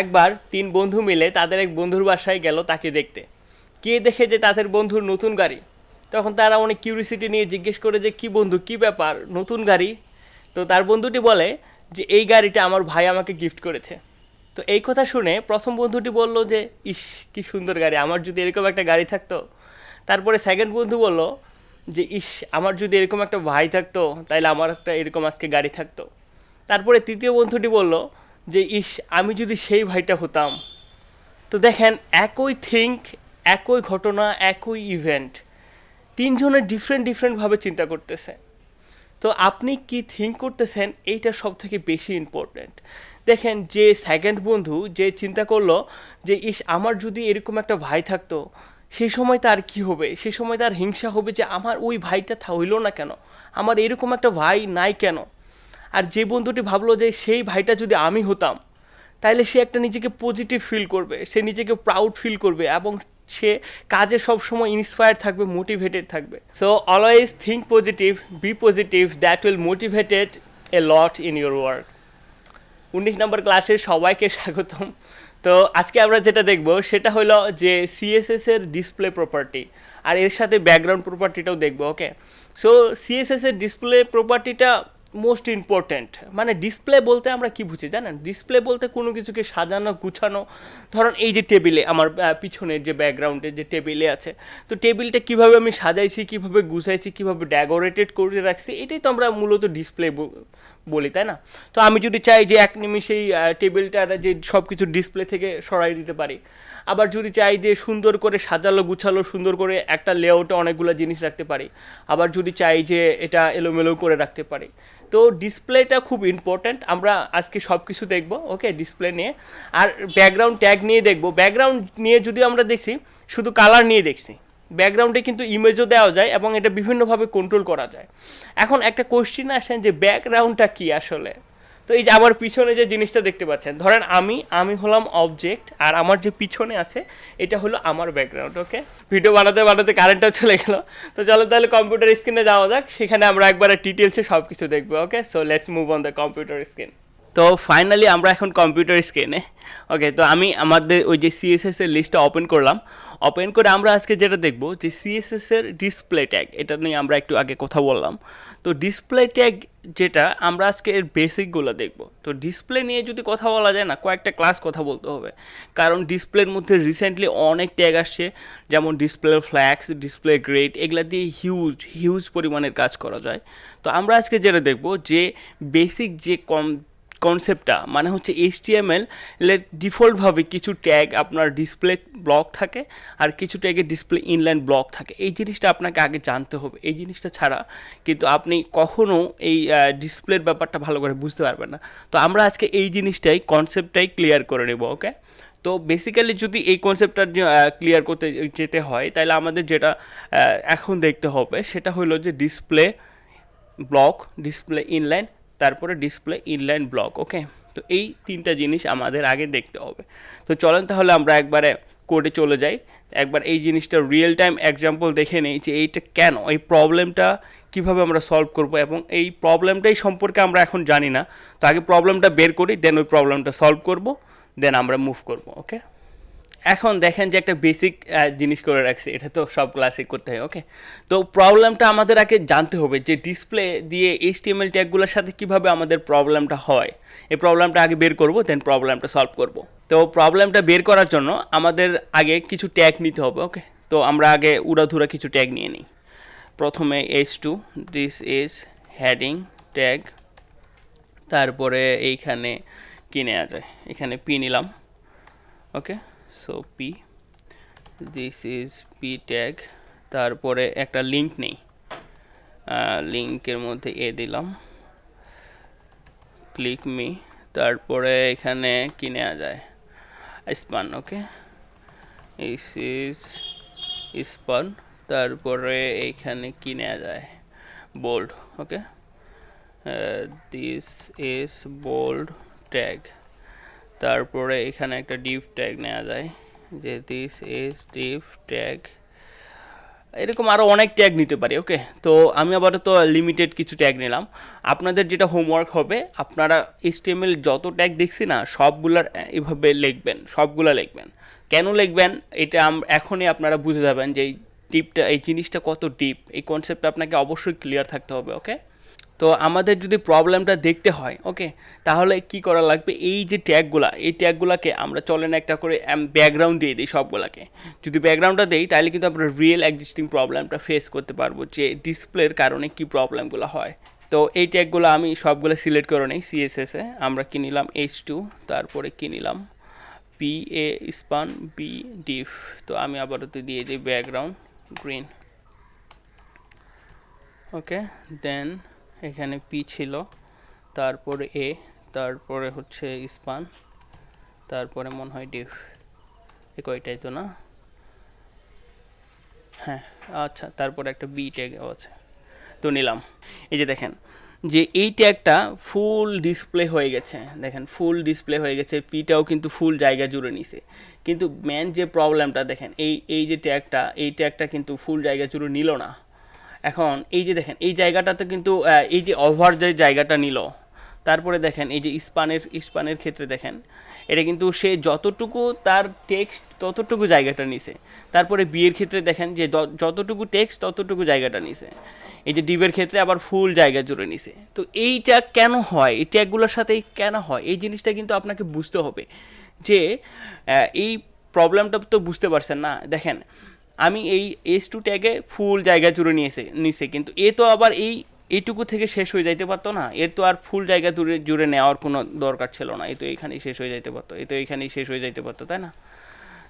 একবার তিন বন্ধু মিলে তাদের এক বন্ধুর বাসায় গেল তাকে দেখতে। গিয়ে দেখে যে তাদের বন্ধুর নতুন গাড়ি। তখন তারা অনেক কিউরিসিটি নিয়ে জিজ্ঞেস করে যে কি বন্ধু কি ব্যাপার নতুন গাড়ি। তো তার বন্ধুটি বলে যে এই গাড়িটা আমার ভাই আমাকে গিফট করেছে। তো এই কথা শুনে প্রথম বন্ধুটি বলল যে ইস কি সুন্দর গাড়ি, আমার যদি এরকম একটা গাড়ি থাকতো। তারপরে সেকেন্ড বন্ধু বলল যে ইস আমার যদি এরকম একটা ভাই থাকতো তাহলে আমার একটা এরকম আজকে গাড়ি থাকতো। তারপরে তৃতীয় বন্ধুটি বলল যে ইস আমি যদি সেই ভাইটা হতাম। তো দেখেন একই থিঙ্ক, একই ঘটনা, একই ইভেন্ট, তিনজনের ডিফারেন্ট ডিফারেন্টভাবে চিন্তা করতেছে। তো আপনি কি থিঙ্ক করতেছেন এইটা সব থেকে বেশি ইম্পর্ট্যান্ট। দেখেন যে সেকেন্ড বন্ধু যে চিন্তা করলো যে ইস আমার যদি এরকম একটা ভাই থাকতো, সেই সময় তার কি হবে, সেই সময় তার হিংসা হবে যে আমার ওই ভাইটা হইলো না কেন, আমার এরকম একটা ভাই নাই কেন। আর যে বন্ধুটি ভাবলো যে সেই ভাইটা যদি আমি হতাম, তাইলে সে একটা নিজেকে পজিটিভ ফিল করবে, সে নিজেকে প্রাউড ফিল করবে এবং সে কাজে সবসময় ইন্সপায়ার থাকবে, মোটিভেটেড থাকবে। So always think positive, be positive, that will motivated a lot in your work. 19 number ক্লাসের সবাইকে স্বাগতম। তো আজকে আমরা যেটা দেখব সেটা হলো যে সিএসএস এর ডিসপ্লে প্রপার্টি, আর এর সাথে ব্যাকগ্রাউন্ড প্রপার্টিটাও দেখবো। ওকে, সো সিএসএস এর ডিসপ্লে প্রপার্টিটা মোস্ট ইম্পর্ট্যান্ট। মানে ডিসপ্লে বলতে আমরা কি বুঝি জানেন? ডিসপ্লে বলতে কোনো কিছুকে সাজানো গুছানো। ধরুন এই যে টেবিলে আমার পিছনের যে ব্যাকগ্রাউন্ডে যে টেবিলে আছে, তো টেবিলটা কীভাবে আমি সাজাইছি, কীভাবে গুছাইছি, কীভাবে ডেকোরেটেড করে রাখছি, এটাই তো আমরা মূলত ডিসপ্লে বলি, তাই না? তো আমি যদি চাই যে এক নিমিষেই টেবিলটার যে সব কিছু ডিসপ্লে থেকে সরাই দিতে পারি। আবার যদি চাই যে সুন্দর করে সাজালো গুছালো সুন্দর করে একটা লেআউটে অনেকগুলো জিনিস রাখতে পারি। আবার যদি চাই যে এটা এলোমেলো করে রাখতে পারি। তো ডিসপ্লেটা খুব ইম্পর্ট্যান্ট, আমরা আজকে সব কিছু দেখবো। ওকে, ডিসপ্লে নিয়ে আর ব্যাকগ্রাউন্ড ট্যাগ নিয়ে দেখবো। ব্যাকগ্রাউন্ড নিয়ে যদি আমরা দেখছি শুধু কালার নিয়ে দেখছি, ব্যাকগ্রাউন্ডে কিন্তু ইমেজও দেওয়া যায় এবং এটা বিভিন্নভাবে কন্ট্রোল করা যায়। এখন একটা কোশ্চিন আসেন যে ব্যাকগ্রাউন্ডটা কি আসলে। তো এই যে আমার পিছনে যে জিনিসটা দেখতে পাচ্ছেন, ধরেন আমি হলাম অবজেক্ট আর আমার যে পিছনে আছে এটা হলো আমার ব্যাকগ্রাউন্ড। ওকে, ভিডিও বানাতে বানাতে কারেন্টটাও চলে গেল। তো চলো তাহলে কম্পিউটার স্ক্রিনে যাওয়া যাক, সেখানে আমরা একবারে ডিটেলসে সব কিছু দেখবো। Okay, so let's move on the computer screen. তো ফাইনালি আমরা এখন কম্পিউটার স্ক্রিনে। ওকে, তো আমি আমাদের ওই যে সিএসএস এর লিস্টটা ওপেন করলাম। ওপেন করে আমরা আজকে যেটা দেখবো যে সিএসএস এর ডিসপ্লে ট্যাগ, এটা নিয়ে আমরা একটু আগে কথা বললাম। তো ডিসপ্লে ট্যাগ যেটা আমরা আজকে এর বেসিকগুলো দেখবো। তো ডিসপ্লে নিয়ে যদি কথা বলা যায় না, কয়েকটা ক্লাস কথা বলতে হবে, কারণ ডিসপ্লের মধ্যে রিসেন্টলি অনেক ট্যাগ আসছে, যেমন ডিসপ্লে ফ্ল্যাক্স, ডিসপ্লে গ্রেড, এগুলা দিয়ে হিউজ হিউজ পরিমাণের কাজ করা যায়। তো আমরা আজকে যেটা দেখবো যে বেসিক যে কনসেপ্টটা মানে হচ্ছে এইচটিএমএল এর ডিফল্টভাবে কিছু ট্যাগ আপনার ডিসপ্লে ব্লক থাকে আর কিছু ট্যাগে ডিসপ্লে ইনলাইন ব্লক থাকে। এই জিনিসটা আপনাকে আগে জানতে হবে, এই জিনিসটা ছাড়া কিন্তু আপনি কখনও এই ডিসপ্লের ব্যাপারটা ভালো করে বুঝতে পারবেন না। তো আমরা আজকে এই জিনিসটাই কনসেপ্টটাই ক্লিয়ার করে নেব। ওকে, তো বেসিক্যালি যদি এই কনসেপ্টটা ক্লিয়ার করতে যেতে হয় তাহলে আমাদের যেটা এখন দেখতে হবে সেটা হলো যে ডিসপ্লে ব্লক, ডিসপ্লে ইনলাইন, তারপরে ডিসপ্লে ইনলাইন ব্লক। ওকে, তো এই তিনটা জিনিস আমাদের আগে দেখতে হবে। তো চলেন তাহলে আমরা একবারে কোডে চলে যাই, একবার এই জিনিসটা রিয়েল টাইম এক্সাম্পল দেখে নেই যে এইটা কেন, এই প্রবলেমটা কীভাবে আমরা সলভ করব, এবং এই প্রবলেমটাই সম্পর্কে আমরা এখন জানি না। তো আগে প্রবলেমটা বের করি, দেন ওই প্রবলেমটা সলভ করব, দেন আমরা মুভ করব। ওকে, এখন দেখেন যে একটা বেসিক জিনিস করে রাখছি, এটা তো সব ক্লাসে করতে হয়। ওকে, তো প্রবলেমটা আমাদের আগে জানতে হবে যে ডিসপ্লে দিয়ে এইচটিএমএল ট্যাগগুলোর সাথে কিভাবে আমাদের প্রবলেমটা হয়। এই প্রবলেমটা আগে বের করব, দেন প্রবলেমটা সলভ করব। তো প্রবলেমটা বের করার জন্য আমাদের আগে কিছু ট্যাগ নিতে হবে। ওকে, তো আমরা আগে উড়াধুরা কিছু ট্যাগ নিয়ে নিই। প্রথমে H2, this is heading tag, তারপরে এইখানে কি নেওয়া যায়, এখানে পি নিলাম। Okay, so P, this is P tag, তারপরে একটা লিঙ্ক নেই, লিঙ্কের মধ্যে এ দিলাম, ক্লিক মি, তারপরে এখানে কি নেওয়া যায়, span. Okay, this is span, তারপরে এইখানে কি নেওয়া যায়, bold. Okay, this is bold tag, তারপরে এখানে একটা ডিভ ট্যাগ নেওয়া যায় যে দিস ইজ ডিভ ট্যাগ, এরকম আরও অনেক ট্যাগ নিতে পারি। ওকে, তো আমি আপাতত লিমিটেড কিছু ট্যাগ নিলাম। আপনাদের যেটা হোমওয়ার্ক হবে, আপনারা HTML যত ট্যাগ দেখছি না সবগুলার এভাবে লিখবেন, সবগুলা লিখবেন। কেন লিখবেন এটা এখনই আপনারা বুঝে যাবেন যে এই জিনিসটা কত ডিপ, এই কনসেপ্টটা আপনাকে অবশ্যই ক্লিয়ার থাকতে হবে। ওকে, তো আমাদের যদি প্রবলেমটা দেখতে হয়, ওকে, তাহলে কি করা লাগবে, এই যে ট্যাগগুলা, এই ট্যাগগুলাকে আমরা চলেন একটা করে ব্যাকগ্রাউন্ড দিয়ে দিই সবগুলাকে। যদি ব্যাকগ্রাউন্ডটা দেই তাহলে কিন্তু আমরা রিয়েল এক্সিস্টিং প্রবলেমটা ফেস করতে পারবো, যে ডিসপ্লের কারণে কি প্রবলেমগুলো হয়। তো এই ট্যাগগুলো আমি সবগুলো সিলেক্ট করে নিই CSS এ। আমরা কি নিলাম H2, তারপরে কি নিলাম PA স্পান B ডিফ। তো আমি আপাতত দিয়ে দিই ব্যাকগ্রাউন্ড গ্রিন। ওকে, দেন এখানে পি ছিল, তারপরে এ, তারপরে হচ্ছে স্পান, তারপরে মনে হয় ডিফ। এ কয়টাই তো না, হ্যাঁ আচ্ছা, তারপরে একটা বি ট্যাগ আছে, তো নিলাম। এই যে দেখেন যে এই ট্যাগটা ফুল ডিসপ্লে হয়ে গেছে, দেখেন ফুল ডিসপ্লে হয়ে গেছে, পিটাও কিন্তু ফুল জায়গা জুড়ে নিছে। কিন্তু মেন যে প্রবলেমটা দেখেন, এই যে ট্যাগটা, এই ট্যাগটা কিন্তু ফুল জায়গা জুড়ে নিল না। এখন এই যে দেখেন এই জায়গাটাতে কিন্তু এই যে ওভার যে জায়গাটা নিল, তারপরে দেখেন এই যে স্পানের ক্ষেত্রে দেখেন এটা কিন্তু সে যতটুকু তার টেক্সট ততটুকু জায়গাটা নিছে। তারপরে বিয়ের ক্ষেত্রে দেখেন যে যতটুকু টেক্সট ততটুকু জায়গাটা নিছে। এই যে ডিভের ক্ষেত্রে আবার ফুল জায়গা জুড়ে নিছে। তো এইটা কেন হয়, এই ট্যাগগুলোর সাথে কেন হয়, এই জিনিসটা কিন্তু আপনাকে বুঝতে হবে। যে এই প্রবলেমটা তো বুঝতে পারছেন না। দেখেন আমি এই H2 ট্যাগে ফুল জায়গা জুড়ে নিছে, কিন্তু এ তো আবার এইটুকু থেকে শেষ হয়ে যাইতে পারতো না, এর তো আর ফুল জায়গা জুড়ে নেওয়ার কোনো দরকার ছিল না, এ তো এইখানেই শেষ হয়ে যাইতে পারতো, এ তো এইখানেই শেষ হয়ে যাইতে পারতো, তাই না?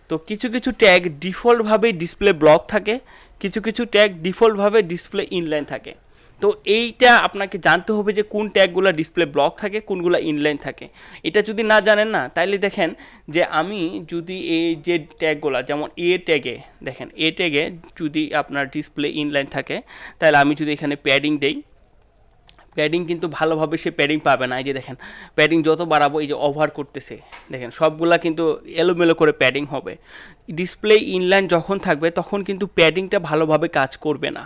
তো কিছু কিছু ট্যাগ ডিফল্টভাবে ডিসপ্লে ব্লক থাকে, কিছু কিছু ট্যাগ ডিফল্টভাবে ডিসপ্লে ইনলাইন থাকে। তো এইটা আপনাকে জানতে হবে যে কোন ট্যাগগুলো ডিসপ্লে ব্লক থাকে, কোনগুলো ইনলাইন থাকে। এটা যদি না জানেন না, তাইলে দেখেন যে আমি যদি এই যে ট্যাগগুলো, যেমন এ ট্যাগে দেখেন, এ ট্যাগে যদি আপনার ডিসপ্লে ইনলাইন থাকে, তাহলে আমি যদি এখানে প্যাডিং দেই, প্যাডিং কিন্তু ভালোভাবে সে প্যাডিং পাবে না। এই যে দেখেন প্যাডিং যত বাড়াবো এই যে ওভার করতেছে, দেখেন সবগুলা কিন্তু এলোমেলো করে প্যাডিং হবে। ডিসপ্লে ইনলাইন যখন থাকবে তখন কিন্তু প্যাডিংটা ভালোভাবে কাজ করবে না।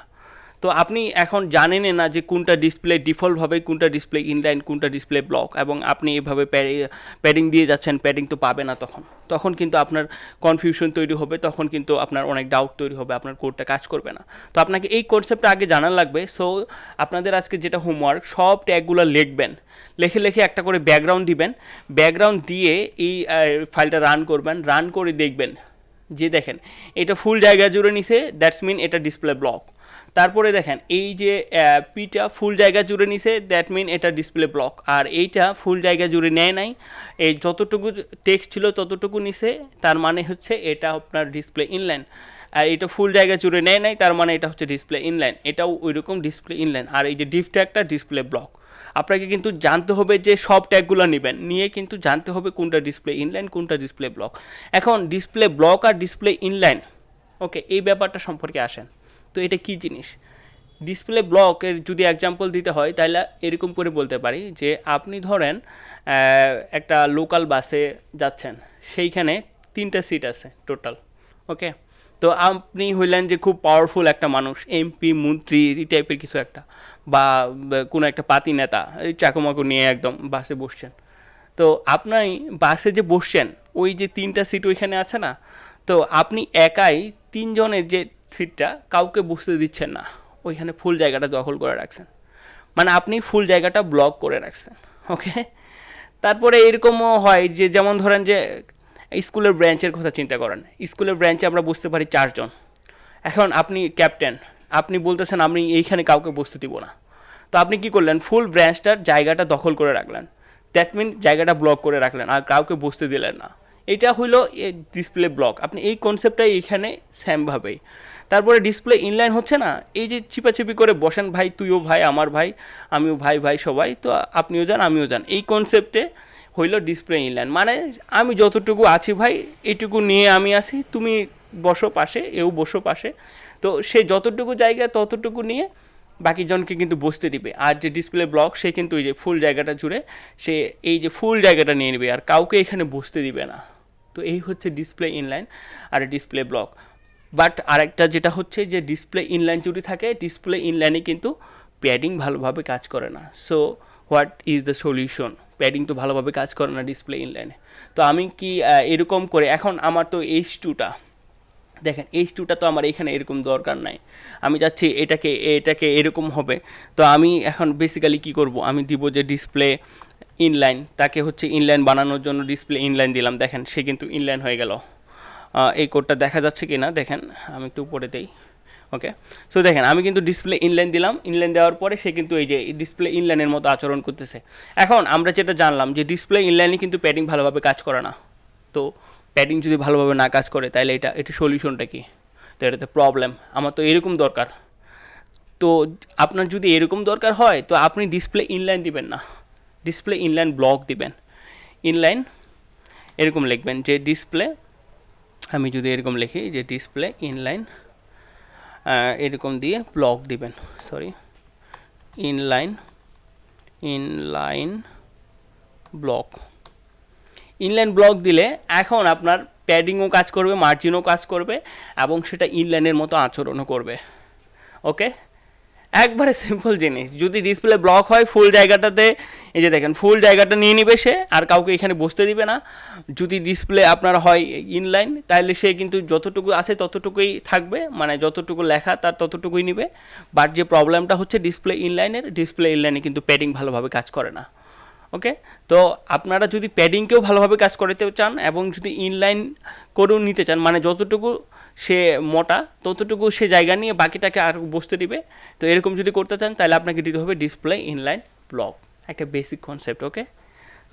তো আপনি এখন জানেনই না যে কোনটা ডিসপ্লে ডিফল্টভাবে, কোনটা ডিসপ্লে ইনলাইন, কোনটা ডিসপ্লে ব্লক, এবং আপনি এভাবে প্যাডিং দিয়ে যাচ্ছেন, প্যাডিং তো পাবে না। তখন কিন্তু আপনার কনফিউশন তৈরি হবে, তখন কিন্তু আপনার অনেক ডাউট তৈরি হবে, আপনার কোডটা কাজ করবে না। তো আপনাকে এই কনসেপ্টটা আগে জানা লাগবে। সো আপনাদের আজকে যেটা হোমওয়ার্ক, সব ট্যাগগুলো লিখবেন, লিখে লিখে একটা করে ব্যাকগ্রাউন্ড দিবেন, ব্যাকগ্রাউন্ড দিয়ে এই ফাইলটা রান করবেন, রান করে দেখবেন যে দেখেন এটা ফুল জায়গা জুড়ে নিছে, দ্যাটস মিন এটা ডিসপ্লে ব্লক। তারপরে দেখেন এই যে পিটা ফুল জায়গা জুড়ে নিছে, দ্যাট মিন এটা ডিসপ্লে ব্লক। আর এইটা ফুল জায়গা জুড়ে নেয় নাই, এই যতটুকু টেক্সট ছিল ততটুকু নিছে, তার মানে হচ্ছে এটা আপনার ডিসপ্লে ইনলাইন। আর এটা ফুল জায়গা জুড়ে নেয় নাই, তার মানে এটা হচ্ছে ডিসপ্লে ইনলাইন, এটাও ওই রকম ডিসপ্লে ইনলাইন। আর এই যে ডিফ ট্যাগটা ডিসপ্লে ব্লক। আপনাকে কিন্তু জানতে হবে যে সব ট্যাগগুলো নেবেন, নিয়ে কিন্তু জানতে হবে কোনটা ডিসপ্লে ইনলাইন, কোনটা ডিসপ্লে ব্লক। এখন ডিসপ্লে ব্লক আর ডিসপ্লে ইনলাইন, ওকে, এই ব্যাপারটা সম্পর্কে আসেন। তো এটা কি জিনিস? ডিসপ্লে ব্লকের যদি এক্সাম্পল দিতে হয় তাহলে এরকম করে বলতে পারি যে আপনি ধরেন একটা লোকাল বাসে যাচ্ছেন, সেইখানে 3টা সিট আছে টোটাল। ওকে, তো আপনি হইলেন যে খুব পাওয়ারফুল একটা মানুষ, MP মন্ত্রী এই টাইপের কিছু একটা, বা কোনো একটা পাতি নেতা, এই চাকুমাকু নিয়ে একদম বাসে বসছেন। তো আপনি বাসে যে বসছেন, ওই যে 3টা সিট ওইখানে আছে না, তো আপনি একাই 3জনের যে সিটটা কাউকে বসতে দিচ্ছেন না, ওইখানে ফুল জায়গাটা দখল করে রাখছেন, মানে আপনি ফুল জায়গাটা ব্লক করে রাখছেন। ওকে, তারপরে এরকমও হয় যে যেমন ধরেন যে স্কুলের ব্রাঞ্চের কথা চিন্তা করেন, স্কুলের ব্রাঞ্চে আমরা বুঝতে পারি 4জন। এখন আপনি ক্যাপ্টেন, আপনি বলতেছেন আমি এইখানে কাউকে বসতে দিব না। তো আপনি কি করলেন, ফুল ব্রাঞ্চটার জায়গাটা দখল করে রাখলেন, দ্যাট মিন জায়গাটা ব্লক করে রাখলেন আর কাউকে বসতে দিলেন না। এটা হইলো ডিসপ্লে ব্লক। আপনি এই কনসেপ্টটাই এখানে সেমভাবেই। তারপরে ডিসপ্লে ইনলাইন হচ্ছে না, এই যে চিপাচিপি করে বসেন, ভাই তুইও ভাই আমার ভাই, আমিও ভাই ভাই সবাই, তো আপনিও যান আমিও যান, এই কনসেপ্টে হইল ডিসপ্লে ইনলাইন। মানে আমি যতটুকু আছি ভাই এইটুকু নিয়ে আমি আসি, তুমি বসো পাশে, এও বসো পাশে। তো সে যতটুকু জায়গা ততটুকু নিয়ে বাকি জনকে কিন্তু বসতে দিবে। আর যে ডিসপ্লে ব্লক সে কিন্তু এই যে ফুল জায়গাটা জুড়ে সে এই যে ফুল জায়গাটা নিয়ে নেবে আর কাউকে এখানে বসতে দিবে না। তো এই হচ্ছে ডিসপ্লে ইনলাইন আর ডিসপ্লে ব্লক। বাট আরেকটা যেটা হচ্ছে যে ডিসপ্লে ইনলাইন যদি থাকে, ডিসপ্লে ইনলাইনে কিন্তু প্যাডিং ভালোভাবে কাজ করে না। So what is the solution? Padding তো ভালোভাবে কাজ করে না ডিসপ্লে ইনলাইনে। তো আমি কি এরকম করে, এখন আমার তো H2টা, দেখেন H2টা তো আমার এখানে এরকম দরকার নাই, আমি চাচ্ছি এটাকে এরকম হবে। তো আমি এখন বেসিক্যালি কি করব, আমি দিব যে ডিসপ্লে ইনলাইন, তাকে হচ্ছে ইনলাইন বানানোর জন্য ডিসপ্লে ইনলাইন দিলাম, দেখেন সে কিন্তু ইনলাইন হয়ে গেল। এই কোডটা দেখা যাচ্ছে কি না দেখেন, আমি একটু উপরে দেই। ওকে, সো দেখেন আমি কিন্তু ডিসপ্লে ইনলাইন দিলাম, ইনলাইন দেওয়ার পরে সে কিন্তু এই যে ডিসপ্লে ইনলাইনের মতো আচরণ করতেছে। এখন আমরা যেটা জানলাম যে ডিসপ্লে ইনলাইনে কিন্তু প্যাডিং ভালোভাবে কাজ করে না। তো প্যাডিং যদি ভালোভাবে না কাজ করে তাহলে এটা সলিউশনটা কি? তো এটাতে প্রবলেম, আমার তো এরকম দরকার। তো আপনার যদি এরকম দরকার হয় তো আপনি ডিসপ্লে ইনলাইন দিবেন না, ডিসপ্লে ইনলাইন ব্লক দিবেন। ইনলাইন এরকম লিখবেন যে ডিসপ্লে, আমি যদি এরকম লিখি যে ডিসপ্লে ইনলাইন এরকম দিয়ে ব্লক দিবেন, sorry inline, inline block. Inline block দিলে এখন আপনার প্যাডিংও কাজ করবে, মার্জিনও কাজ করবে, এবং সেটা ইনলাইনের মতো আচরণও করবে। ওকে, একবারে সিম্পল জিনিস। যদি ডিসপ্লে ব্লক হয় ফুল জায়গাটাতে, এই যে দেখেন ফুল জায়গাটা নিয়ে নিবে সে, আর কাউকে এখানে বসতে দিবে না। যদি ডিসপ্লে আপনার হয় ইনলাইন তাহলে সে কিন্তু যতটুকু আছে ততটুকুই থাকবে, মানে যতটুকু লেখা তার ততটুকুই নিবে। বাট যে প্রবলেমটা হচ্ছে ডিসপ্লে ইনলাইনের, ডিসপ্লে ইনলাইনে কিন্তু প্যাডিং ভালোভাবে কাজ করে না। ওকে, তো আপনারা যদি প্যাডিংকেও ভালোভাবে কাজ করতে চান এবং যদি ইনলাইন করেও নিতে চান, মানে যতটুকু সে মোটা ততটুকু সে জায়গা নিয়ে বাকিটাকে আর বসতে দিবে, তো এরকম যদি করতে চান তাহলে আপনাকে দিতে হবে ডিসপ্লে ইনলাইন ব্লক, একটা বেসিক কনসেপ্ট। ওকে,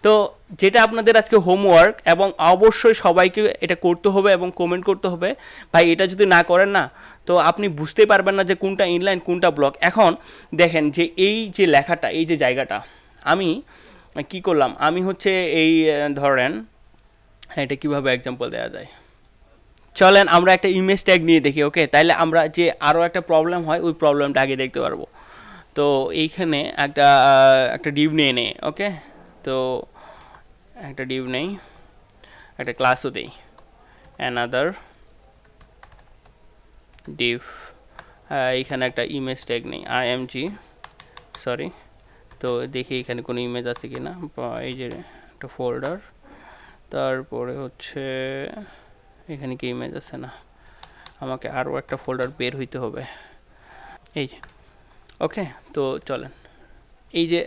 তো যেটা আপনাদের আজকে হোমওয়ার্ক, এবং অবশ্যই সবাইকে এটা করতে হবে এবং কমেন্ট করতে হবে। ভাই এটা যদি না করেন না তো আপনি বুঝতেই পারবেন না যে কোনটা ইনলাইন কোনটা ব্লক। এখন দেখেন যে এই যে লেখাটা, এই যে জায়গাটা, আমি কি করলাম, আমি হচ্ছে এই ধরেন এটা কিভাবে এক্সাম্পল দেওয়া যায়, চলেন আমরা একটা ইমেজ ট্যাগ নিয়ে দেখি। ওকে, তাইলে আমরা যে আরও একটা প্রবলেম হয় ওই প্রবলেমটা আগে দেখতে পারবো। তো এইখানে একটা ডিভ নিয়ে নেই। ওকে, তো একটা ডিভ নেই, একটা ক্লাসও দেই, অ্যানাদার ডিভ। এইখানে একটা ইমেজ ট্যাগ নেই, img, সরি। তো দেখি এখানে কোনো ইমেজ আছে কি না, এই যে একটা ফোল্ডার, তারপরে হচ্ছে এখানে কি ইমেজ আছে না, আমাকে আরও একটা ফোল্ডার বের হইতে হবে, এই যে। ওকে, তো চলেন এই যে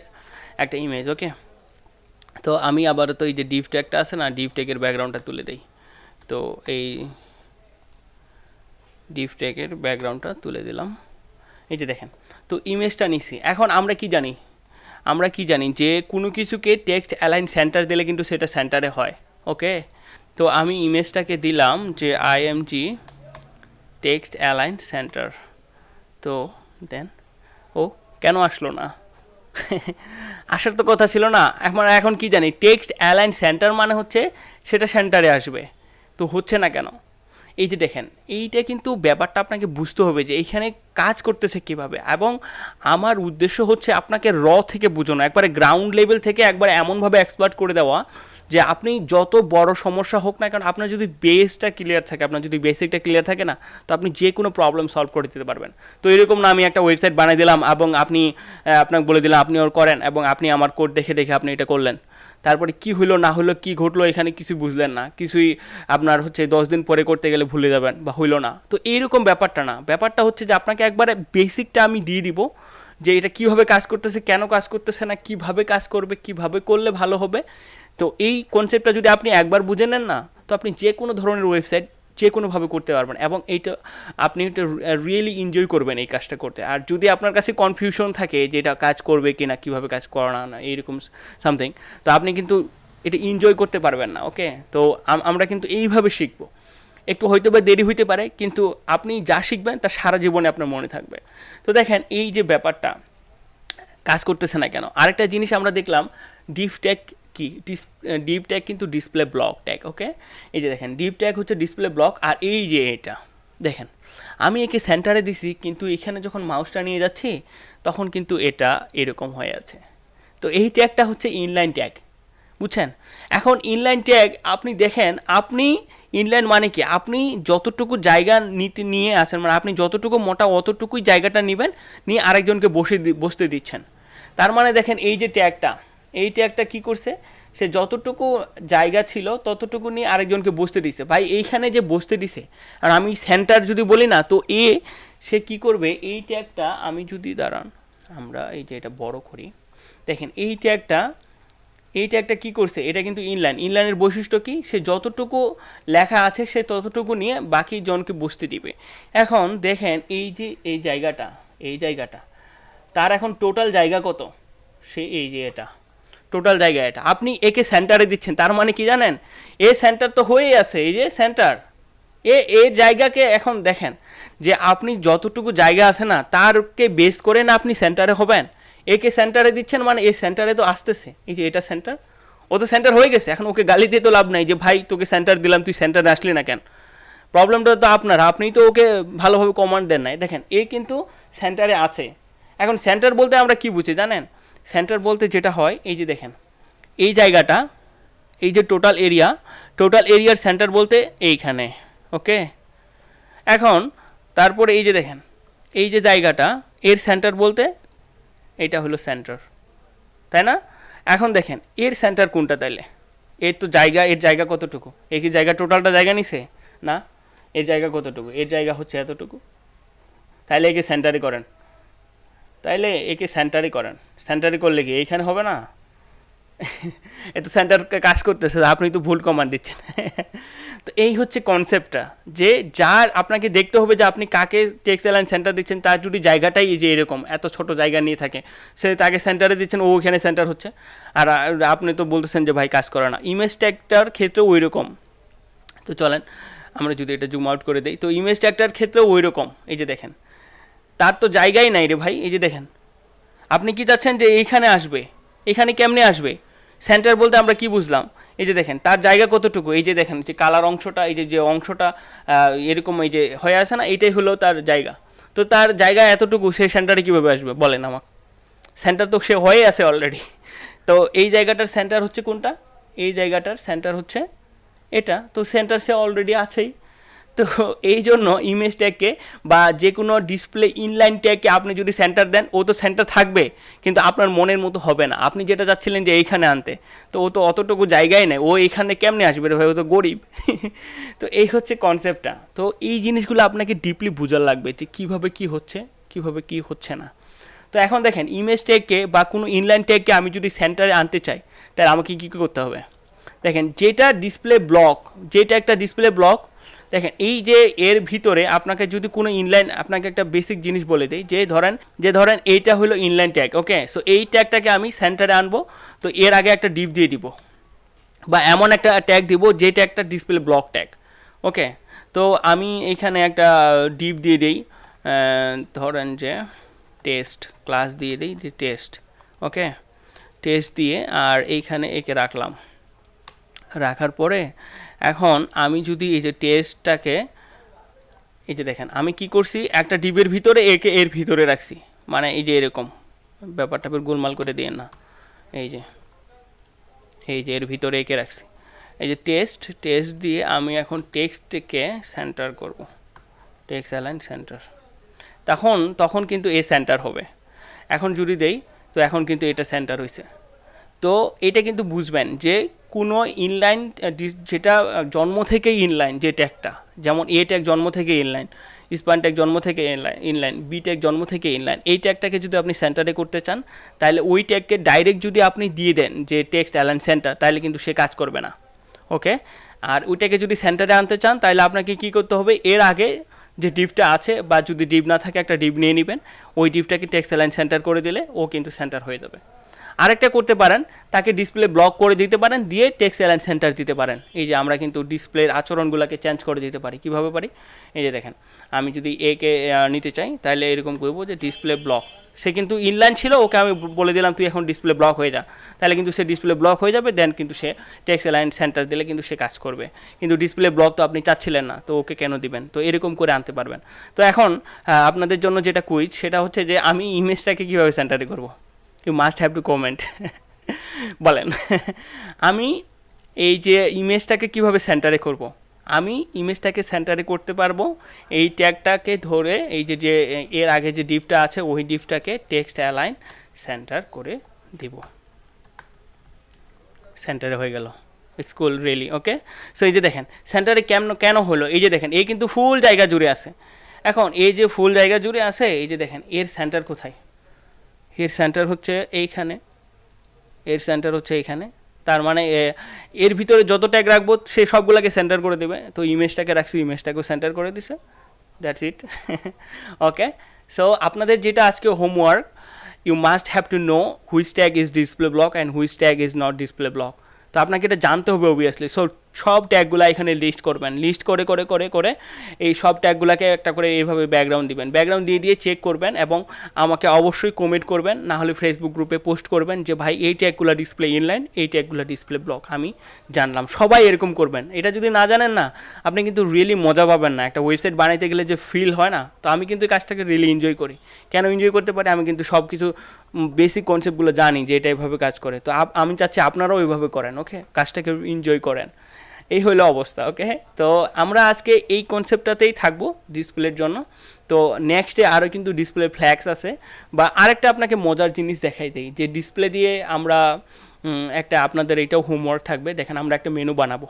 একটা ইমেজ। ওকে, তো আমি আবার তো এই যে ডিভ ট্যাগটা আছে না, ডিভ ট্যাগের ব্যাকগ্রাউন্ডটা তুলে দেই। তো এই ডিভ ট্যাগের ব্যাকগ্রাউন্ডটা তুলে দিলাম, এই যে দেখেন। তো ইমেজটা নিছি, এখন আমরা কি জানি, আমরা কি জানি যে কোনো কিছুকে টেক্সট অ্যালাইন সেন্টার দিলে কিন্তু সেটা সেন্টারে হয়। ওকে, তো আমি ইমেজটাকে দিলাম যে img টেক্সট অ্যালাইন সেন্টার। তো দেন ও কেন আসলো না? আসার তো কথা ছিল না। এখন কি জানি টেক্সট অ্যালাইন সেন্টার মানে হচ্ছে সেটা সেন্টারে আসবে, তো হচ্ছে না কেন? এই যে দেখেন, এইটা কিন্তু ব্যাপারটা আপনাকে বুঝতে হবে যে এইখানে কাজ করতেছে কীভাবে। এবং আমার উদ্দেশ্য হচ্ছে আপনাকে থেকে বোঝানো, একবারে গ্রাউন্ড লেভেল থেকে একবার এমনভাবে এক্সপ্লোর করে দেওয়া যে আপনি যত বড় সমস্যা হোক না কেন, আপনার যদি বেসটা ক্লিয়ার থাকে, আপনার যদি বেসিকটা ক্লিয়ার থাকে না, তো আপনি যে কোনো প্রবলেম সলভ করে দিতে পারবেন। তো এরকম না আমি একটা ওয়েবসাইট বানিয়ে দিলাম এবং আপনাকে বলে দিলাম আপনি ওর করেন, এবং আপনি আমার কোড দেখে দেখে আপনি এটা করলেন, তারপরে কি হলো না হলো কি ঘটলো এখানে কিছু বুঝলেন না, কিছুই আপনার হচ্ছে 10 দিন পরে করতে গেলে ভুলে যাবেন বা হইলো না। তো এইরকম ব্যাপারটা না, ব্যাপারটা হচ্ছে যে আপনাকে একবারে বেসিকটা আমি দিয়ে দিব যে এটা কীভাবে কাজ করতেছে, কেন কাজ করতেছে না, কীভাবে কাজ করবে, কীভাবে করলে ভালো হবে। তো এই কনসেপ্টটা যদি আপনি একবার বুঝে নেন না, তো আপনি যে কোনো ধরনের ওয়েবসাইট যে কোনোভাবে করতে পারবেন, এবং এইটা আপনি এটা রিয়েলি এনজয় করবেন এই কাজটা করতে। আর যদি আপনার কাছে কনফিউশন থাকে যে এটা কাজ করবে কি না, কীভাবে কাজ করা না এইরকম সামথিং, তো আপনি কিন্তু এটা এনজয় করতে পারবেন না। ওকে, তো আমরা কিন্তু এইভাবে শিখবো, একটু হয়তো বা দেরি হইতে পারে, কিন্তু আপনি যা শিখবেন তা সারা জীবনে আপনার মনে থাকবে। তো দেখেন এই যে ব্যাপারটা কাজ করতেছে না কেন। আরেকটা জিনিস আমরা দেখলাম, ডিভ ট্যাগ কি, ডিভ ট্যাগ কিন্তু ডিসপ্লে ব্লক ট্যাগ। ওকে, এই যে দেখেন ডিভ ট্যাগ হচ্ছে ডিসপ্লে ব্লক। আর এই যে এটা দেখেন, আমি একে সেন্টারে দিছি, কিন্তু এখানে যখন মাউসটা নিয়ে যাচ্ছি তখন কিন্তু এটা এরকম হয়ে আছে। তো এই ট্যাগটা হচ্ছে ইনলাইন ট্যাগ, বুঝছেন? এখন ইনলাইন ট্যাগ আপনি দেখেন, আপনি ইনলাইন মানে কি, আপনি যতটুকু জায়গা নিয়ে আসেন, মানে আপনি যতটুকু মোটা অতটুকুই জায়গাটা নেবেন, নিয়ে আরেকজনকে বসতে দিচ্ছেন। তার মানে দেখেন এই যে ট্যাগটা, এই ট্যাগটা কী করছে, সে যতটুকু জায়গা ছিল ততটুকু নিয়ে আরেকজনকে বসতে দিছে। ভাই এইখানে যে বসতে দিছে, আর আমি সেন্টার যদি বলি না, তো সে কি করবে, এই ট্যাগটা আমি যদি দাঁড়ান, আমরা এই যে এটা বড় করি, দেখেন এই ট্যাগটা কি করছে, এটা কিন্তু ইনলাইনের বৈশিষ্ট্য কি, সে যতটুকু লেখা আছে সে ততটুকু নিয়ে বাকি জনকে বসতে দিবে। এখন দেখেন এই যে এই জায়গাটা তার এখন টোটাল জায়গা কত, সে এই যে এটা টোটাল জায়গা, এটা আপনি একে সেন্টারে দিচ্ছেন, তার মানে কি জানেন, এ সেন্টার তো হয়েই আছে, এই যে সেন্টার, এর জায়গাকে এখন দেখেন যে আপনি যতটুকু জায়গা আছে না তারকে বেস করে না আপনি সেন্টারে হবেন, একে সেন্টারে দিচ্ছেন, মানে এই সেন্টারে তো আসতেছে, এই যে এটা সেন্টার, ও তো সেন্টার হয়ে গেছে। এখন ওকে গালি দিয়ে তো লাভ নাই যে ভাই তোকে সেন্টার দিলাম তুই সেন্টারে আসলি না কেন, প্রবলেমটা তো আপনার, আপনি তো ওকে ভালোভাবে কমান্ড দেন নাই। দেখেন এ কিন্তু সেন্টারে আছে। এখন সেন্টার বলতে আমরা কি বুঝি জানেন, সেন্টার বলতে যেটা হয়, এই যে দেখেন এই জায়গাটা, এই যে টোটাল এরিয়ার সেন্টার বলতে এইখানে, ওকে। এখন তারপরে এই যে দেখেন এই যে জায়গাটা, এর সেন্টার বলতে এইটা হলো সেন্টার, তাই না? এখন দেখেন এর সেন্টার কোনটা, তাইলে এর তো জায়গা, এর জায়গা কতটুকু, এই কি জায়গা টোটালটা জায়গা নিছে না, এর জায়গা কতটুকু, এর জায়গা হচ্ছে এতটুকু, তাইলে একে সেন্টারই করেন, সেন্টারই করলে কি এইখানে হবে না? এ তো সেন্টার কাজ করতেছে, আপনি তো ভুল কমান্ড দিচ্ছেন। তো এই হচ্ছে কনসেপ্টটা, যে যার আপনাকে দেখতে হবে যে আপনি কাকে টেক্সট অ্যালাইন সেন্টার দিচ্ছেন, তার যদি জায়গাটাই যে এরকম এত ছোট জায়গা নিয়ে থাকে, সে তাকে সেন্টারে দিচ্ছেন, ও ওখানে সেন্টার হচ্ছে। আর আপনি তো বলতেছেন যে ভাই কাজ করে না, ইমেজ ট্যাগটার ক্ষেত্রেও ওই রকম। তো চলেন আমরা যদি এটা জুম আউট করে দিই, তো ইমেজ ট্যাগটার ক্ষেত্রেও ওই রকম, এই যে দেখেন তার তো জায়গাই নাই রে ভাই, এই যে দেখেন আপনি কি চাচ্ছেন যে এইখানে আসবে, এখানে কেমনে আসবে, সেন্টার বলতে আমরা কি বুঝলাম, এই যে দেখেন তার জায়গা কতটুকু, এই যে দেখেন যে কালার অংশটা, এই যে অংশটা এরকম এই যে হয়ে আছে না, এইটাই হলো তার জায়গা। তো তার জায়গা এতটুকু, সে সেন্টারে কীভাবে আসবে বলেন আমাকে, সেন্টার তো সে হয়ে আছে অলরেডি। তো এই জায়গাটার সেন্টার হচ্ছে কোনটা, এই জায়গাটার সেন্টার হচ্ছে এটা, তো সেন্টার সে অলরেডি আছেই। তো এই জন্য ইমেজ ট্যাগকে বা যে কোনো ডিসপ্লে ইনলাইন ট্যাগকে আপনি যদি সেন্টার দেন, ও তো সেন্টার থাকবে, কিন্তু আপনার মনের মতো হবে না। আপনি যেটা চাচ্ছিলেন যে এইখানে আনতে, তো ও তো অতটুকু জায়গায় নেই, ও এইখানে কেমনে আসবে রে ভাই, ও তো গরিব। তো এই হচ্ছে কনসেপ্টটা। তো এই জিনিসগুলো আপনাকে ডিপলি বোঝার লাগবে যে কীভাবে কী হচ্ছে, কীভাবে কী হচ্ছে না। তো এখন দেখেন ইমেজ ট্যাগকে বা কোনো ইনলাইন ট্যাগকে আমি যদি সেন্টারে আনতে চাই, তাহলে আমাকে কী কী করতে হবে, দেখেন যেটা ডিসপ্লে ব্লক, যেটা একটা ডিসপ্লে ব্লক, দেখেন এই যে এর ভিতরে আপনাকে যদি কোনো ইনলাইন, আপনাকে একটা বেসিক জিনিস বলে দিই, যে ধরেন এইটা হলো ইনলাইন ট্যাগ, ওকে। সো এই ট্যাগটাকে আমি সেন্টারে আনবো, তো এর আগে একটা ডিপ দিয়ে দিব, বা এমন একটা ট্যাগ দিব যেটা একটা ডিসপ্লে ব্লক ট্যাগ, ওকে। তো আমি এইখানে একটা ডিপ দিয়ে দিই, ধরেন যে টেস্ট ক্লাস দিয়ে দিই, টেস্ট, ওকে, টেস্ট দিয়ে আর এইখানে একে রাখার পরে এখন আমি যদি এই যে টেস্টটাকে, এই যে দেখেন আমি কি করছি, একটা ডিবের ভিতরে একে এর ভিতরে রাখছি, মানে এই যে এরকম ব্যাপারটা গোলমাল করে দিয়ে না, এই যে এর ভিতরে একে রাখছি, এই যে টেস্ট দিয়ে আমি এখন টেক্সটকে সেন্টার করব, টেক্সট অ্যালাইন সেন্টার, তখন কিন্তু এ সেন্টার হবে। এখন যদি দেই, তো এখন কিন্তু এটা সেন্টার হয়েছে। তো এটা কিন্তু বুঝবেন যে কোনো ইনলাইন, যেটা জন্ম থেকেই ইনলাইন, যে ট্যাগটা, যেমন এ ট্যাগ জন্ম থেকে ইনলাইন, স্পান ট্যাগ জন্ম থেকে ইনলাইন, বি ট্যাগ জন্ম থেকে ইনলাইন, এই ট্যাগটাকে যদি আপনি সেন্টারে করতে চান, তাহলে ওই ট্যাগকে ডাইরেক্ট যদি আপনি দিয়ে দেন যে টেক্সট অ্যালাইন সেন্টার, তাহলে কিন্তু সে কাজ করবে না, ওকে। আর ওইটাকে যদি সেন্টারে আনতে চান, তাহলে আপনাকে কী করতে হবে, এর আগে যে ডিপটা আছে, বা যদি ডিপ না থাকে একটা ডিপ নিয়ে নেবেন, ওই ডিপটাকে টেক্সট অ্যালাইন সেন্টার করে দিলে ও কিন্তু সেন্টার হয়ে যাবে। আরেকটা করতে পারেন, তাকে ডিসপ্লে ব্লক করে দিতে পারেন, দিয়ে টেক্সট অ্যালাইন সেন্টার দিতে পারেন। এই যে আমরা কিন্তু ডিসপ্লের আচরণগুলোকে চেঞ্জ করে দিতে পারি, কীভাবে পারি, এই যে দেখেন আমি যদি একে নিতে চাই, তাহলে এরকম করবো যে ডিসপ্লে ব্লক, সে কিন্তু ইনলাইন ছিল, ওকে আমি বলে দিলাম তুই এখন ডিসপ্লে ব্লক হয়ে যা, তাহলে কিন্তু সে ডিসপ্লে ব্লক হয়ে যাবে, দেন কিন্তু সে টেক্সট অ্যালাইন সেন্টার দিলে কিন্তু সে কাজ করবে। কিন্তু ডিসপ্লে ব্লক তো আপনি চাচ্ছিলেন না, তো ওকে কেন দিবেন, তো এরকম করে আনতে পারবেন। তো এখন আপনাদের জন্য যেটা কুইজ, সেটা হচ্ছে যে আমি ইমেজটাকে কীভাবে সেন্টারে করবো, you must have to comment. বলেন। আমি এই যে ইমেজটাকে কিভাবে সেন্টারে করব, আমি ইমেজটাকে সেন্টারে করতে পারবো এই ট্যাগটাকে ধরে, এই যে যে এর আগে যে ডিভটা আছে ওই ডিভটাকে টেক্সট অ্যালাইন সেন্টার করে দিব। সেন্টারে হয়ে গেল স্কুল রেলি। ওকে, সো এই যে দেখেন সেন্টারে কেন হলো, এই যে দেখেন এই কিন্তু ফুল জায়গা জুড়ে আছে। এখন এই যে ফুল জায়গা জুড়ে আছে, এই যে দেখেন এর সেন্টার কোথায়, এর সেন্টার হচ্ছে এইখানে, এর সেন্টার হচ্ছে এইখানে। তার মানে এর ভিতরে যত ট্যাগ রাখবো সে সবগুলোকে সেন্টার করে দেবে। তো ইমেজটাকে রাখছি, ইমেজটাকেও সেন্টার করে দিছে, দ্যাটস ইট। ওকে, সো আপনাদের যেটা আজকে homework, you must have to know which tag is display block and which tag is not display block. তো আপনাকে এটা জানতে হবে অবভিয়াসলি। সো সব ট্যাগগুলো এখানে লিস্ট করবেন, লিস্ট করে করে করে করে এই সব ট্যাগগুলোকে একটা করে এইভাবে ব্যাকগ্রাউন্ড দিবেন, ব্যাকগ্রাউন্ড দিয়ে দিয়ে চেক করবেন এবং আমাকে অবশ্যই কমেন্ট করবেন, না হলে ফেসবুক গ্রুপে পোস্ট করবেন যে ভাই এই ট্যাগগুলো ডিসপ্লে ইনলাইন, এই ট্যাগগুলো ডিসপ্লে ব্লক আমি জানলাম। সবাই এরকম করবেন। এটা যদি না জানেন না, আপনি কিন্তু রিয়েলি মজা পাবেন না। একটা ওয়েবসাইট বানাইতে গেলে যে ফিল হয় না, তো আমি কিন্তু এই কাজটাকে রিয়েলি এনজয় করি। কেন এনজয় করতে পারি, আমি কিন্তু সব কিছু বেসিক কনসেপ্টগুলো জানি যে এটা এইভাবে কাজ করে। তো আমি চাচ্ছি আপনারাও এইভাবে করেন, ওকে, কাজটাকে এনজয় করেন। এই হলো অবস্থা। ওকে, তো আমরা আজকে এই কনসেপ্টটাতেই থাকবো ডিসপ্লের জন্য। তো নেক্সটে আরও কিন্তু ডিসপ্লে ফ্ল্যাক্স আছে। বা আরেকটা আপনাকে মজার জিনিস দেখাই দিই, যে ডিসপ্লে দিয়ে আমরা একটা, আপনাদের এটাও হোমওয়ার্ক থাকবে। দেখেন আমরা একটা মেনু বানাবো।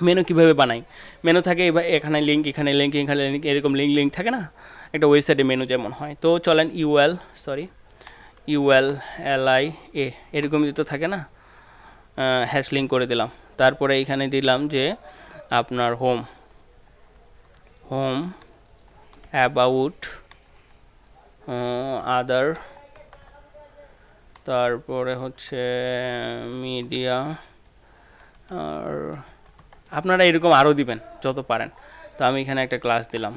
মেনু কীভাবে বানাই, মেনু থাকে এখানে লিঙ্ক, এখানে লিঙ্ক, এখানে লিঙ্ক, এরকম লিঙ্ক থাকে না একটা ওয়েবসাইটে মেনু যেমন হয়। তো চলেন ULLI এরকম তো থাকে না, হ্যাশ লিঙ্ক করে দিলাম। তারপরে এখানে দিলাম যে আপনার হোম অ্যাবাউট আদার, তারপরে হচ্ছে মিডিয়া, আর আপনারা এরকম আরও দিবেন যত পারেন। তো আমি এখানে একটা ক্লাস দিলাম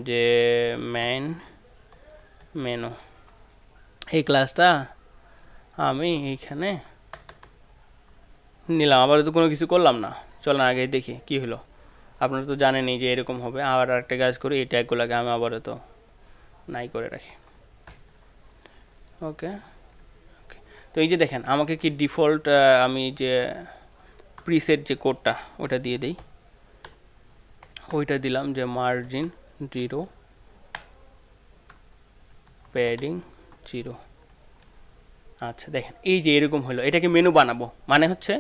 যে মেনু, এই ক্লাসটা আমি এইখানে নিলাম। আবার তো কোনো কিছু করলাম না, চলেন আগে দেখি কি হলো। আপনারা তো জানেনই যে এরকম হবে। আবার একটা কাজ করি, এই ট্যাগগুলোকে আমি আবারও তো নাই করে রাখি। ওকে, তো এই যে দেখেন আমাকে কি ডিফল্ট, আমি যে প্রিসেট যে কোডটা ওটা দিয়ে দিই, ওইটা দিলাম যে মার্জিন 0, প্যাডিং 0। আচ্ছা দেখেন এই যে এরকম হলো, এটাকে মেনু বানাবো মানে হচ্ছে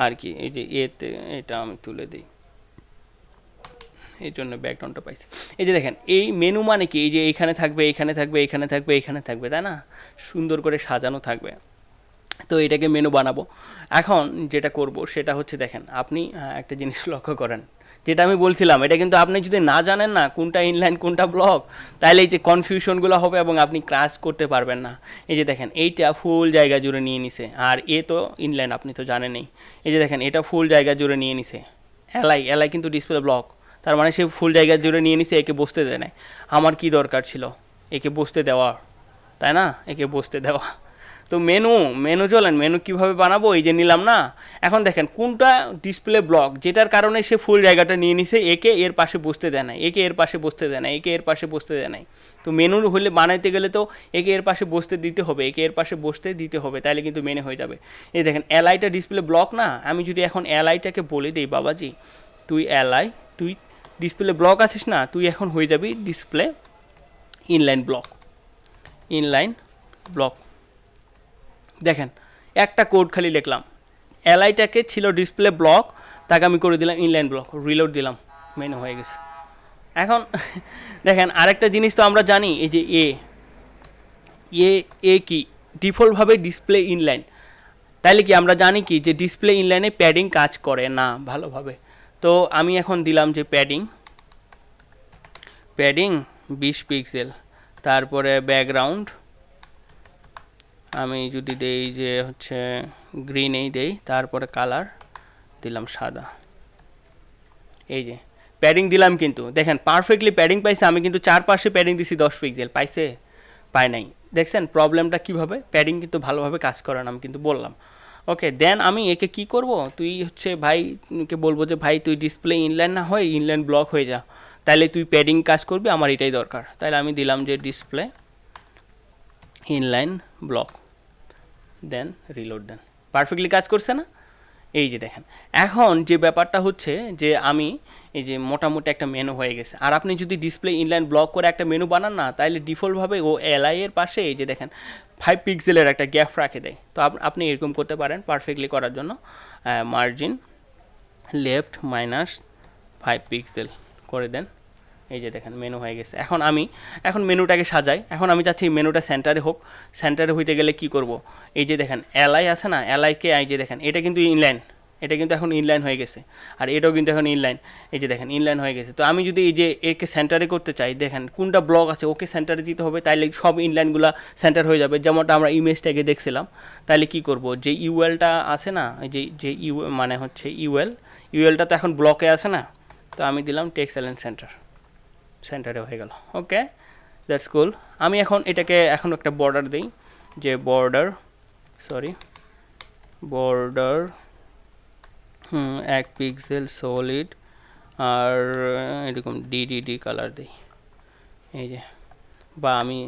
আর কি, এই যে এতে এটা আমি তুলে দিই, এই জন্য ব্যাকগ্রাউন্ডটা পাইছি। এই যে দেখেন এই মেনু মানে কি, এই যে এইখানে থাকবে, এখানে থাকবে, এখানে থাকবে, এখানে থাকবে, তাই না, সুন্দর করে সাজানো থাকবে। তো এটাকে মেনু বানাবো। এখন যেটা করব সেটা হচ্ছে, দেখেন আপনি একটা জিনিস লক্ষ্য করেন, যেটা আমি বলছিলাম, এটা কিন্তু আপনি যদি না জানেন না কোনটা ইনলাইন কোনটা ব্লক, তাহলে এই যে কনফিউশনগুলো হবে এবং আপনি ক্লাস করতে পারবেন না। এই যে দেখেন এইটা ফুল জায়গা জুড়ে নিয়ে নিছে, আর এ তো ইনলাইন আপনি তো জানেনই। এই যে দেখেন এটা ফুল জায়গা জুড়ে নিয়ে নিছে, এলআই কিন্তু ডিসপ্লে ব্লক, তার মানে সে ফুল জায়গা জুড়ে নিয়ে নিছে, একে বসতে দেয় নাই। আমার কি দরকার ছিল একে বসতে দেওয়া, তাই না, একে বসতে দেওয়া। তো মেনু চলেন মেনু কীভাবে বানাবো, এই যে নিলাম না। এখন দেখেন কোনটা ডিসপ্লে ব্লক, যেটার কারণে সে ফুল জায়গাটা নিয়ে নিছে, একে এর পাশে বসতে দেয় না, একে এর পাশে বসতে দেয় না, একে এর পাশে বসতে দেয় নাই। তো মেনু হলে বানাইতে গেলে তো একে এর পাশে বসতে দিতে হবে, একে এর পাশে বসতে দিতে হবে, তাহলে কিন্তু মেনু হয়ে যাবে। এই দেখেন এলআইটা ডিসপ্লে ব্লক না, আমি যদি এখন এলআইটাকে বলে দিই বাবাজি তুই ডিসপ্লে ব্লক আছিস না, তুই এখন হয়ে যাবি ডিসপ্লে ইনলাইন ব্লক। দেখেন একটা কোড খালি লিখলাম, এলআইটাকে ছিল ডিসপ্লে ব্লক, তাকে আমি করে দিলাম ইনলাইন ব্লক, রিলোড দিলাম, মেনু হয়ে গেছে। এখন দেখেন আরেকটা জিনিস তো আমরা জানি, এই যে এ কি ডিফল্টভাবে ডিসপ্লে ইনলাইন, তাইলে কি আমরা জানি কি যে ডিসপ্লে ইনলাইনে প্যাডিং কাজ করে না ভালোভাবে। তো আমি এখন দিলাম যে প্যাডিং 20 পিক্সেল, তারপরে ব্যাকগ্রাউন্ড আমি যদি দেই যে হচ্ছে গ্রিনেই দেই, তারপরে কালার দিলাম সাদা। এই যে প্যাডিং দিলাম, কিন্তু দেখেন পারফেক্টলি প্যাডিং পাইছে। আমি কিন্তু চারপাশে প্যাডিং দিছি 10 পিক্সেল, পাইছে? পায় নাই। দেখছেন প্রবলেমটা কীভাবে, প্যাডিং কিন্তু ভালোভাবে কাজ করে না, আমি কিন্তু বললাম। ওকে, দেন আমি একে কি করব, তুই হচ্ছে ভাইকে বলবো যে ভাই তুই ডিসপ্লে ইনলাইন না হয় ইনলাইন ব্লক হয়ে যা, তাহলে তুই প্যাডিং কাজ করবি, আমার এটাই দরকার। তাহলে আমি দিলাম যে ডিসপ্লে ইনলাইন ব্লক, দেন রিলোড দেন, পারফেক্টলি কাজ করছে না? এই যে দেখেন, এখন যে ব্যাপারটা হচ্ছে যে আমি এই যে মোটামুটি একটা মেনু হয়ে গেছে। আর আপনি যদি ডিসপ্লে ইনলাইন ব্লক করে একটা মেনু বানান না, তাহলে ডিফল্টভাবে ও এলআই এর পাশে এই যে দেখেন 5 পিক্সেলের একটা গ্যাপ রাখে দেয়। তো আপনি এরকম করতে পারেন পারফেক্টলি করার জন্য, মার্জিন লেফট -5 পিক্সেল করে দেন। এই যে দেখেন মেনু হয়ে গেছে। এখন মেনুটাকে সাজাই। এখন আমি চাচ্ছি মেনুটা সেন্টারে হোক। সেন্টারে হইতে গেলে কি করব? এই যে দেখেন এলআই আছে না, এলআইকে এই যে দেখেন এটা কিন্তু ইনলাইন, এটা কিন্তু এখন ইনলাইন হয়ে গেছে। আর এটাও কিন্তু এখন ইনলাইন, এই যে দেখেন ইনলাইন হয়ে গেছে। তো আমি যদি এই যে একে সেন্টারে করতে চাই, দেখেন কোনটা ব্লক আছে ওকে সেন্টারে দিতে হবে, তাইলে সব ইনলাইনগুলো সেন্টার হয়ে যাবে, যেমনটা আমরা ইমেজটাকে দেখছিলাম। তাইলে কি করব, যে ইউএলটা আছে না, যে ইউ মানে হচ্ছে ইউএলটা তো এখন ব্লকে আছে না, তো আমি দিলাম টেক্সট এলাইন সেন্টারে হয়ে গেল। ওকে, দ্যাটস কুল। আমি এটাকে এখন একটা বর্ডার দিই, যে বর্ডার 1 পিক্সেল সলিড, আর এরকম ডিডিডি কালার দিই, এই যে, বা আমি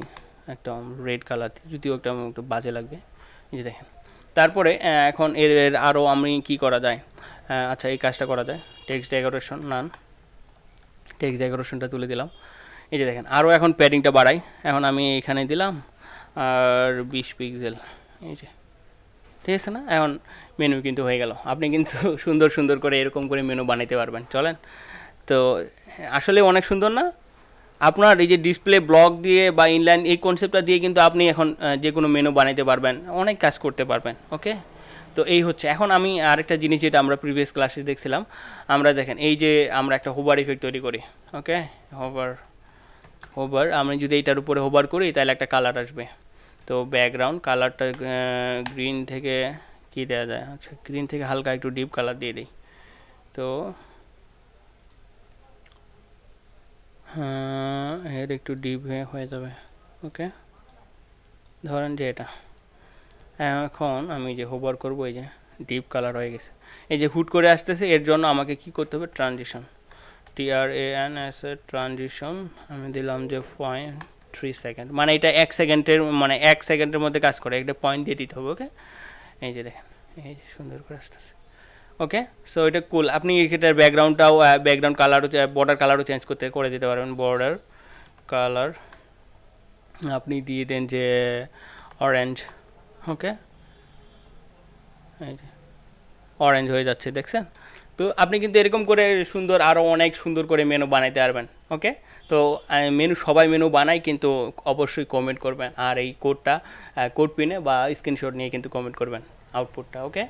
একটা রেড কালার দিই, যদিও একটু বাজে লাগবে। এই যে দেখেন, তারপরে এখন এর আরও আমি কি করা যায়, আচ্ছা এই কাজটা করা যায়, টেক্সট ডেকোরেশনটা তুলে দিলাম। এই যে দেখেন আরও এখন প্যাডিংটা বাড়াই, এখন আমি এখানে দিলাম আর 20 পিক্সেল, এই যে, ঠিক আছে না? এখন মেনু কিন্তু হয়ে গেল। আপনি কিন্তু সুন্দর করে এরকম করে মেনু বানাইতে পারবেন। চলেন, তো আসলে অনেক সুন্দর না? আপনার এই যে ডিসপ্লে ব্লক দিয়ে বা ইনলাইন এই কনসেপ্টটা দিয়ে কিন্তু আপনি এখন যে কোনো মেনু বানাইতে পারবেন, অনেক কাজ করতে পারবেন। ওকে, তো এই হচ্ছে। এখন আমি আরেকটা জিনিস যেটা আমরা প্রিভিয়াস ক্লাসে দেখছিলাম, আমরা দেখেন এই যে আমরা একটা হোভার ইফেক্ট তৈরি করি। ওকে, হোভার আমি যদি এইটার উপরে হোভার করি তাহলে একটা কালার আসবে। তো ব্যাকগ্রাউন্ড কালারটা গ্রিন থেকে কি দেওয়া যায়, আচ্ছা গ্রিন থেকে হালকা একটু ডিপ কালার দিয়ে দিই। তো এর একটু ডিপ হয়ে যাবে। ওকে, ধরেন যে এটা, এখন আমি যে হোভার করব, এই যে ডিপ কালার হয়ে গেছে, এই যে হুট করে আসতেছে। এর জন্য আমাকে কি করতে হবে, ট্রানজিশন, ট্রানজিশন আমি দিলাম যে 0.3 সেকেন্ড, মানে এটা 1 সেকেন্ডের মধ্যে কাজ করে, একটা পয়েন্ট দিয়ে দিতে হবে। ওকে, এই যে দেখেন, এই যে সুন্দর করে আসতেছে। ওকে, সো এটা কুল। আপনি এটার ব্যাকগ্রাউন্ড কালারও, বর্ডার কালারও চেঞ্জ করে দিতে পারবেন। বর্ডার কালার আপনি দিয়ে দেন যে অরেঞ্জ। ওকে, এই যে অরেঞ্জ হয়ে যাচ্ছে, দেখছেন? তো আপনি কিন্তু এরকম করে আরও অনেক সুন্দর করে মেনু বানাইতে পারবেন। ওকে, তো সবাই মেনু বানাই, কিন্তু অবশ্যই কমেন্ট করবেন, আর এই কোড পিনে বা স্ক্রিনশট নিয়ে কিন্তু কমেন্ট করবেন আউটপুটটা। ওকে।